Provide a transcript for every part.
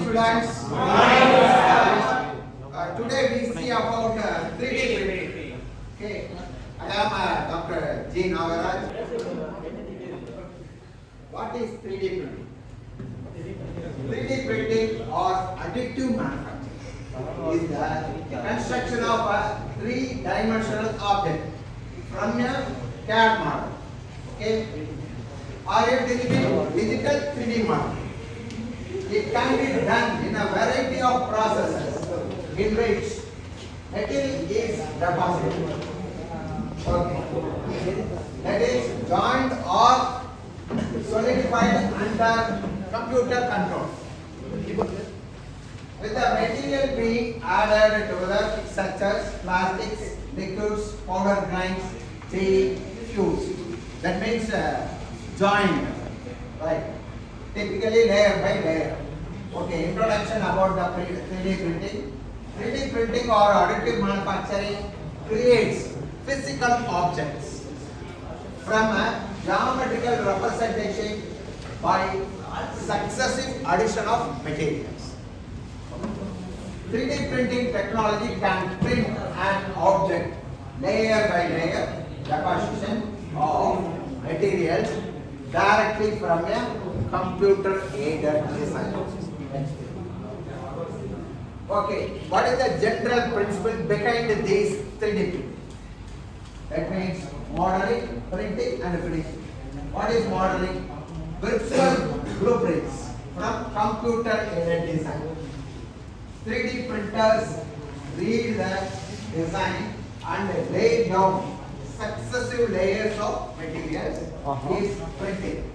students. Today we see about 3D printing. Okay, I am Dr. G Nagaraj. What is 3D printing? 3D printing or additive manufacturing is the construction of a three-dimensional object from a CAD model. Okay, or a digital 3D model. It can be done in a variety of processes in which material is deposited. Okay. That is joined or solidified under computer control. With the material being added together such as plastics, liquids, powder grinds, jelly, fuse. That means joined, right? Typically layer by layer. Okay, introduction about the 3D printing. 3D printing or additive manufacturing creates physical objects from a geometrical representation by successive addition of materials. 3D printing technology can print an object layer by layer deposition of materials directly from a computer aided design. Okay, what is the general principle behind this 3D printing? That means modeling, printing and finishing. What is modeling? Virtual blueprints from computer aided design. 3D printers read the design and lay down successive layers of materials is printing.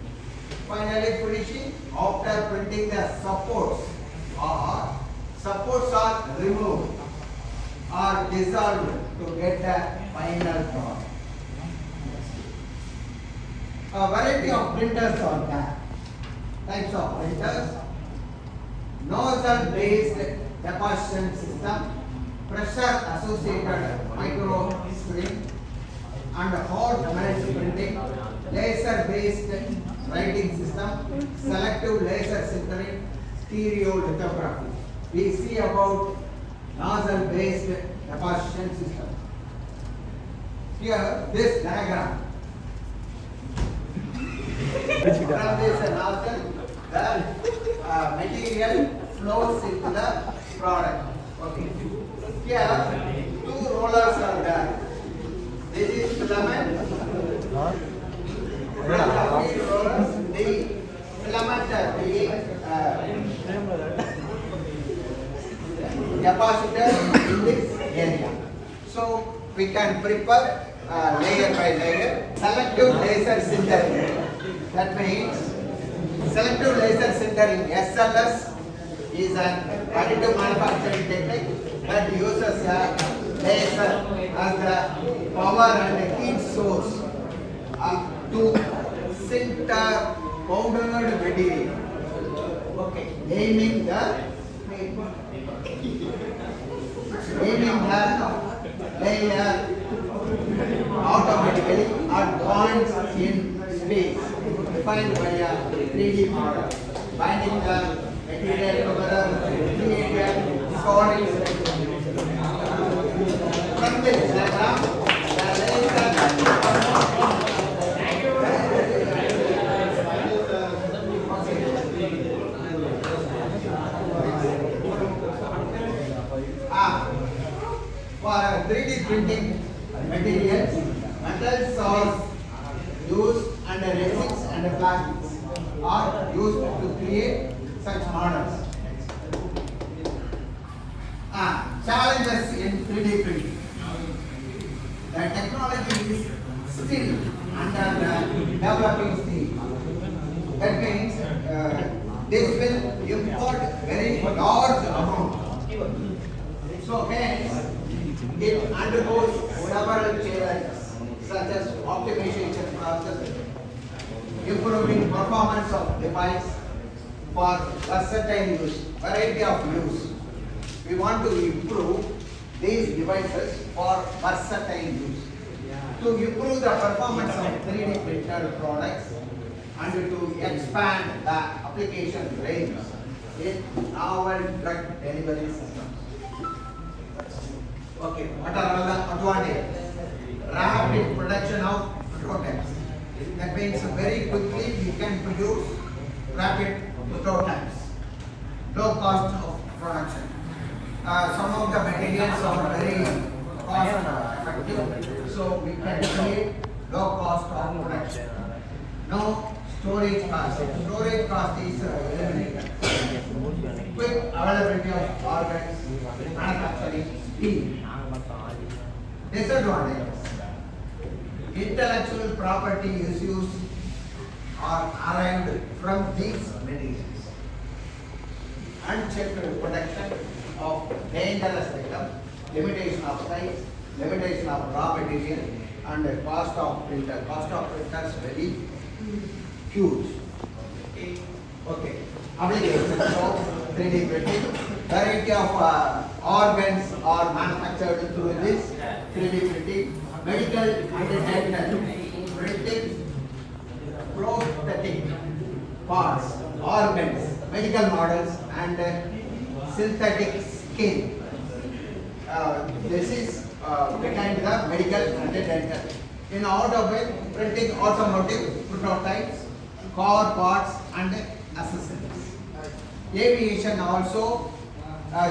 Finally finishing after printing the supports are removed or dissolved to get the final product. A variety of printers are there. Types of printers: nozzle based deposition system, pressure associated micro screen, and hot melt printing, laser based writing system, selective laser sintering, stereolithography. We see about nozzle based deposition system. Here, this diagram. From this nozzle, the material flows into the product. Okay. Here, two rollers are there. This is filament. The filament being deposited in this area. So we can prepare layer by layer. Selective laser sintering. That means selective laser sintering (SLS) is an additive manufacturing technique that uses a laser as the power and heat source to sinter powdered material. Okay, aiming the layer automatically at points in space defined by a 3D model, binding the material together with created solid. From this diagram, the laser for 3D printing materials, metals are used and resins and plastics are used to create such models. Challenges in 3D printing. The technology is still under the developing stage. That means this will import very large amount. So hence, it undergoes several challenges such as optimization process, improving performance of device for versatile use, variety of use. We want to improve these devices for versatile use. To improve the performance of 3D printed products and to expand the application range, in novel drug delivery system. Okay, what are all the advantages? Rapid production of prototypes. That means very quickly we can produce rapid prototypes. Low cost of production. Some of the materials are very cost effective, so we can create low cost of production. No storage cost. Storage cost is eliminated. Quick availability of organs, manufacturing speed. Disadvantages. Intellectual property issues are arrived from these materials. Unchecked production of dangerous items, limitation of size, limitation of raw material, and the cost of printer. Cost of printer is very huge. Okay. Applications of 3D printing. Variety of organs are manufactured through this 3D printing. Medical and dental printing, prosthetic parts, organs, medical models, and synthetic skin. This is behind the medical and dental. In automobile printing, automotive prototypes, car parts, and accessories. Aviation also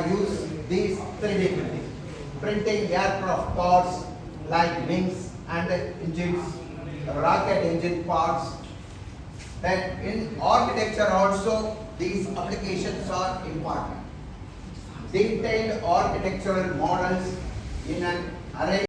use these 3D printing. Printing aircraft parts like wings and engines, rocket engine parts. Then in architecture also these applications are important. Detailed architectural models in an array